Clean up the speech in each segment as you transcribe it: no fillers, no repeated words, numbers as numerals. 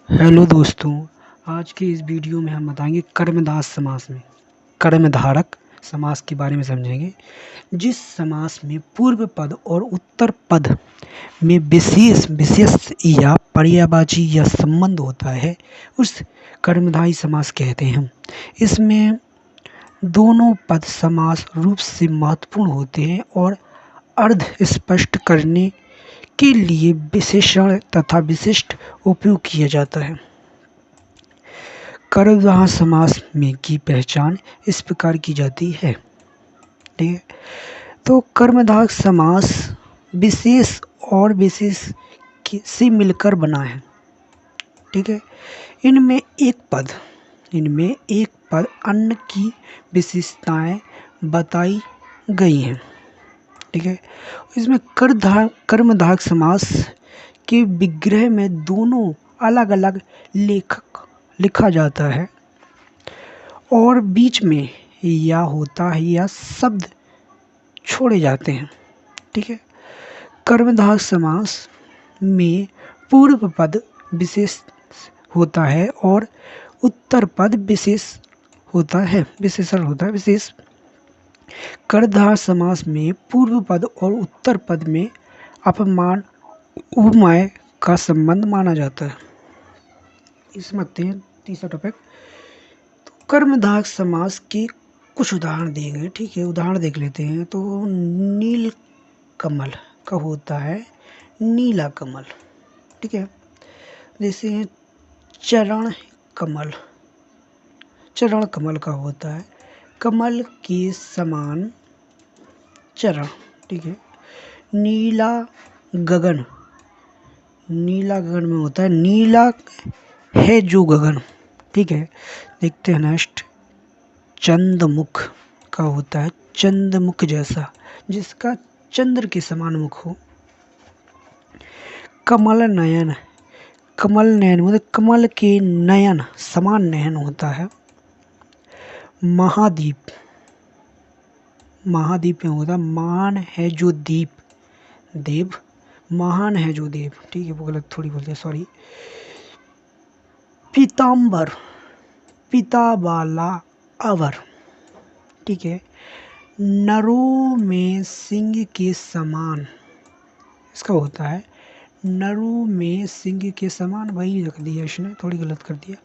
Hello दोस्तों, आज के इस वीडियो में हम बताएंगे कर्मधारय समास में कर्मधारक समास के बारे में समझेंगे। जिस समास में पूर्व पद और उत्तर पद में विशेष विशेष या पर्यायवाची या संबंध होता है उस कर्मधारय समास कहते हैं। इसमें दोनों पद समास रूप से महत्वपूर्ण होते हैं और अर्थ स्पष्ट करने के लिए विशेषण तथा विशिष्ट उपयोग किया जाता है। कर्मधारय समास में की पहचान इस प्रकार की जाती है। ठीक है, तो कर्मधारय समास विशेष और विशेष से मिलकर बना है। ठीक है, इनमें एक पद अन्य की विशेषताएं बताई गई हैं। ठीक है, इसमें कर्मधारय समास के विग्रह में दोनों अलग अलग लिखा जाता है और बीच में या होता है या शब्द छोड़े जाते हैं। ठीक है, कर्मधारय समास में पूर्व पद विशेष होता है और उत्तर पद विशेषण होता है। विशेष कर्मधारय समास में पूर्व पद और उत्तर पद में अपमान उपमेय का संबंध माना जाता है। इसमें तीसरा टॉपिक, तो कर्मधारय समास के कुछ उदाहरण दिए गए। ठीक है, उदाहरण देख लेते हैं। तो नील कमल का होता है नीला कमल। ठीक है, जैसे चरण कमल का होता है कमल के समान चरण। ठीक है, नीला गगन में होता है नीला है जो गगन। ठीक है, देखते हैं नेक्स्ट। चंद्रमुख का होता है चंद्रमुख जैसा, जिसका चंद्र के समान मुख हो। कमल नयन मतलब कमल के नयन समान नयन होता है। महादीप में होता है महान है जो देव महान है जो देव। ठीक है, वो गलत थोड़ी बोलते हैं, सॉरी। पीतांबर पिता वाला अवर। ठीक है, नरों में सिंह के समान, इसका होता है नरों में सिंह के समान, वही रख दिया इसने, थोड़ी गलत कर दिया।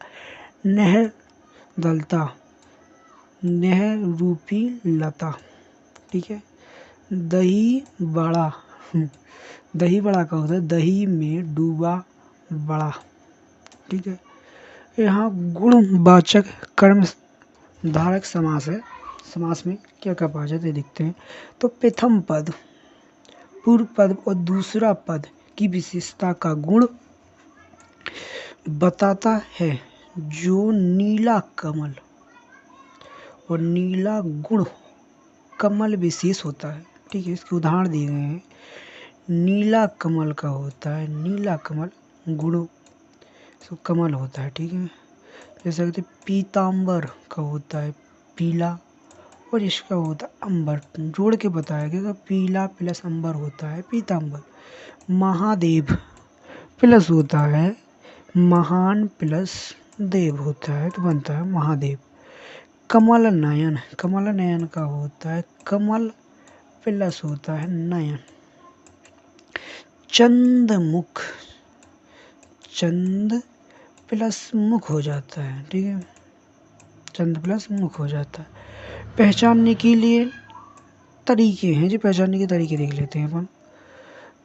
नहर दलता नहर रूपी लता। ठीक है, दही बड़ा का होता है दही में डूबा बड़ा। ठीक है, यहाँ गुणवाचक कर्मधारय समास है। समास में क्या क्या पाया जाता है देखते हैं। तो प्रथम पद पूर्व पद और दूसरा पद की विशेषता का गुण बताता है। जो नीला कमल और नीला गुण कमल विशेष होता है। ठीक है, इसके उदाहरण दिए गए हैं। नीला कमल का होता है नीला कमल गुण कमल होता है। ठीक है, जैसे कहते पीतांबर का होता है पीला और इसका होता है अंबर। जोड़ के बताया गया तो पीला प्लस अंबर होता है पीतांबर। महादेव प्लस होता है महान प्लस देव होता है तो बनता है महादेव। कमल नयन का होता है कमल प्लस होता है नयन। चंद्रमुख चंद प्लस मुख हो जाता है। ठीक है, चंद प्लस मुख हो जाता है। पहचानने के लिए तरीके हैं, जो पहचानने के तरीके देख लेते हैं अपन।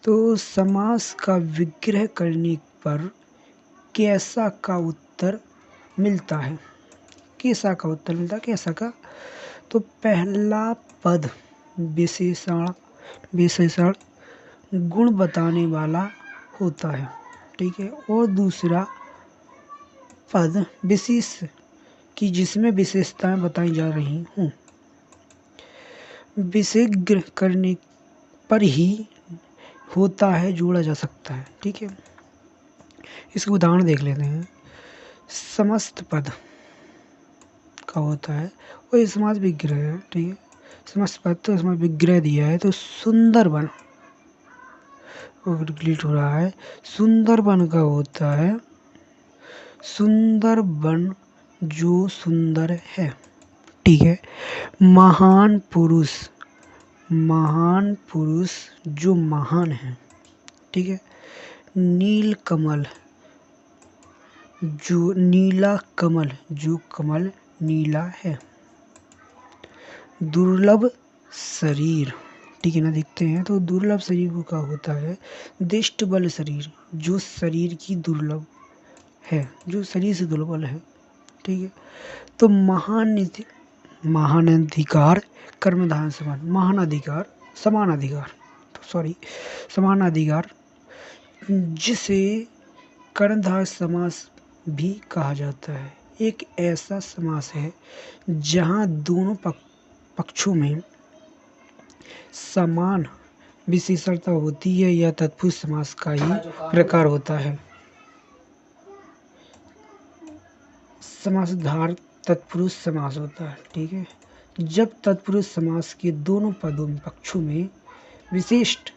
तो समास का विग्रह करने पर कैसा का उत्तर मिलता है। कैसा का, तो पहला पद विशेषण गुण बताने वाला होता है। ठीक है, और दूसरा पद विशेष की जिसमें विशेषताएं बताई जा रही हूँ। विशेषण करने पर ही होता है जोड़ा जा सकता है। ठीक है, इसके उदाहरण देख लेते हैं। समस्त पद का होता है और समास विग्रह है। ठीक है, समस्त पद तो इसमें विग्रह दिया है। तो सुंदरबन डिलीट हो रहा है। सुंदरबन का होता है सुंदर वन जो सुंदर है। ठीक है। महान पुरुष जो महान है। ठीक है। नील कमल जो नीला कमल जो कमल नीला है। दुर्लभ शरीर, ठीक है ना, देखते हैं तो दुर्लभ शरीर का होता है दिष्ट बल शरीर, जो शरीर की दुर्लभ है, जो शरीर से दुर्बल है। ठीक है। तो महान अधिकार कर्मधारय समान, महान अधिकार समान अधिकार, समान अधिकार, जिसे कर्मधारय समास भी कहा जाता है। एक ऐसा समास है जहाँ दोनों पक्षों में समान विशेषता होती है। यह तत्पुरुष समास का ही प्रकार होता है। समासधार तत्पुरुष समास होता है। ठीक है। जब तत्पुरुष समास के दोनों पक्षों में विशिष्ट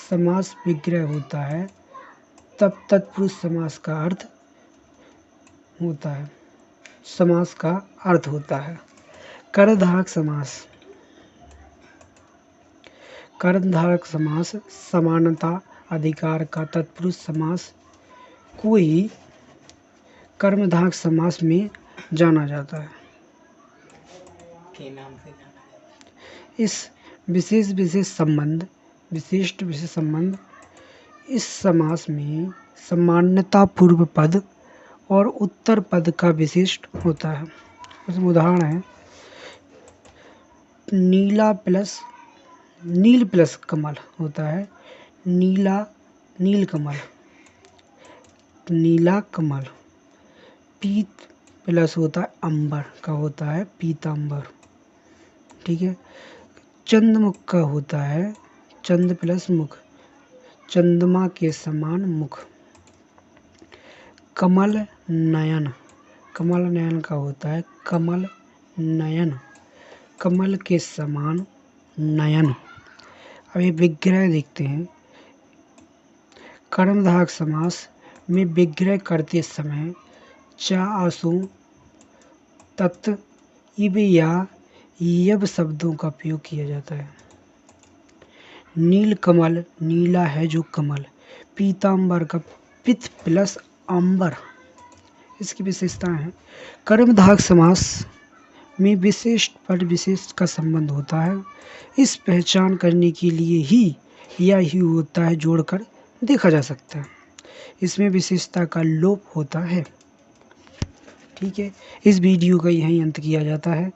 समास विग्रह होता है तब तत्पुरुष समास का अर्थ होता है। कर्मधारय समास समानता अधिकार का तत्पुरुष समास को ही कर्मधारय समास में जाना जाता है। इस विशिष्ट संबंध इस समास में सामान्यता पूर्व पद और उत्तर पद का विशिष्ट होता है। उसमें उदाहरण है नील प्लस कमल होता है नील कमल। पीत प्लस होता है अंबर का होता है पीतांबर। ठीक है। चंद्रमुख का होता है चंद्र प्लस मुख, चंद्रमा के समान मुख। कमल नयन का होता है कमल नयन, कमल के समान नयन। अब ये विग्रह देखते हैं। कर्मधारय समास में विग्रह करते समय चा आसु तत् इब या यब शब्दों का प्रयोग किया जाता है। नील कमल नीला है जो कमल, पीतांबर का पित प्लस अंबर, इसकी विशेषताएं हैं। कर्मधारय समास में विशिष्ट पद विशेष का संबंध होता है। इस पहचान करने के लिए ही या ही होता है जोड़कर देखा जा सकता है। इसमें विशेषता का लोप होता है। ठीक है। इस वीडियो का यहीं अंत किया जाता है।